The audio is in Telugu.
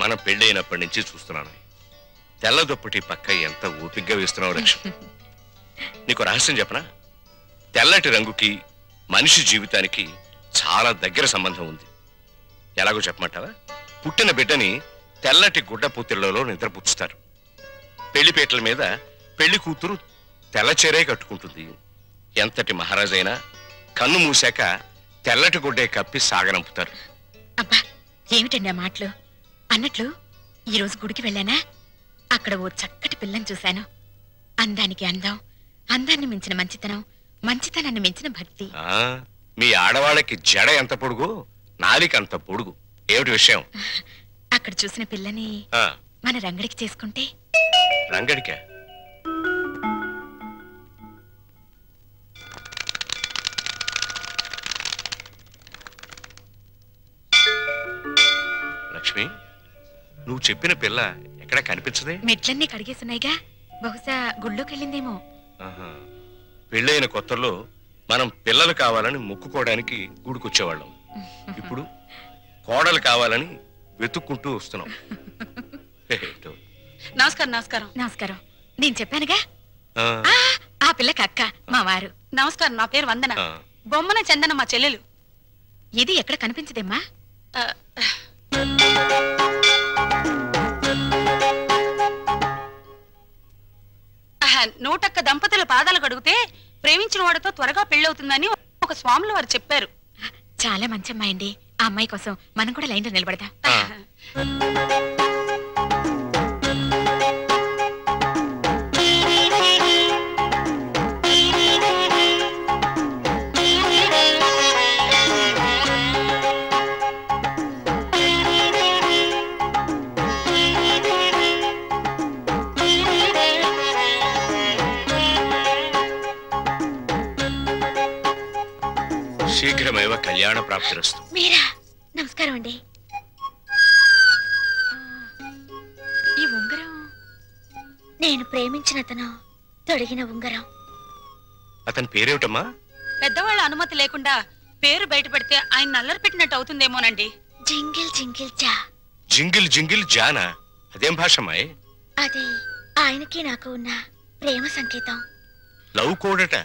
మన పెళ్ళైనప్పటి నుంచి చూస్తున్నాను. తెల్ల దుప్పటి పక్క ఎంత ఓపిగ్గా వేస్తున్నావు లక్ష్మి. నీకు రహస్యం చెప్పనా? తెల్లటి రంగుకి మనిషి జీవితానికి చాలా దగ్గర సంబంధం ఉంది. ఎలాగో చెప్పమంటావా? పుట్టిన బిడ్డని తెల్లటి గుడ్డ పూతిళ్లలో నిద్రపుచ్చుతారు. పెళ్లిపేటల మీద పెళ్లి కూతురు తెల్లచీరే కట్టుకుంటుంది. ఎంతటి మహారాజైనా కన్ను మూసాక తెల్లటి గుడ్డే కప్పి సాగనంపుతారు. అబ్బా ఏమిటండి ఆ మాటలు? అన్నట్లు ఈరోజు గుడికి వెళ్ళానా, అక్కడ ఓ చక్కటి పిల్లని చూశాను. అందానికి అందం, అందాన్ని మించిన మంచితనం, మంచితనాన్ని మించిన భక్తి. మీ ఆడవాళ్ళకి జడ ఎంత పొడుగు, నాలిక అంత పొడుగు. ఏమిటి విషయం? అక్కడ చూసిన పిల్లని మన రంగడికి చేసుకుంటే. రంగడికా? లక్ష్మి, నువ్వు చెప్పిన పిల్ల ఎక్కడ కనిపించదే? మెట్లన్నీ కడిగేస్తున్నాయిగా, బహుశా గుళ్ళోకి వెళ్ళిందేమో. పెళ్ళైన కొత్తలో మనం పిల్లలు కావాలని మొక్కుకోవడానికి గుడికొచ్చేవాళ్ళం. ఇప్పుడు కోడలు కావాలని వెతుక్కుంటూ వస్తున్నాం. నమస్కారం. నమస్కారం. నమస్కారం. నేను చెప్పానుగా, ఆ పిల్లకి అక్క, మా వారు. నమస్కారం. నా పేరు వందన. బొమ్మన చందన మా చెల్లెలు. ఇది ఎక్కడ కనిపించదేమ్మా? నూటొక్క దంపతుల పాదాలు కడిగితే ప్రేమించిన వాడితో త్వరగా పెళ్ళవుతుందని ఒక స్వాములు వారు చెప్పారు. చాలా మంచి అమ్మాయి అండి. ఆ అమ్మాయి కోసం మనం కూడా లైన్లో నిలబడదాం. శీఘ్రమేవ కళ్యాణ ప్రాప్తిరస్తు. మీరా? నమస్కారం అండి. ఈ ఉంగరం నేను ప్రేమించిన అతను తొడిగిన ఉంగరం. అతని పేరేమిటమ్మా? పెద్దవాళ్ళ అనుమతి లేకుండా పేరు బయట పెడితే ఆయన నల్లరి పెట్టినట్టు అవుతుందేమోనండి. జింగిల్ జింగిల్ జా. జింగిల్ జింగిల్ జానా? అదేం భాషమాయ్? అది ఆయనకి నాకు ఉన్న ప్రేమ సంకేతం. లవ్ కోడట.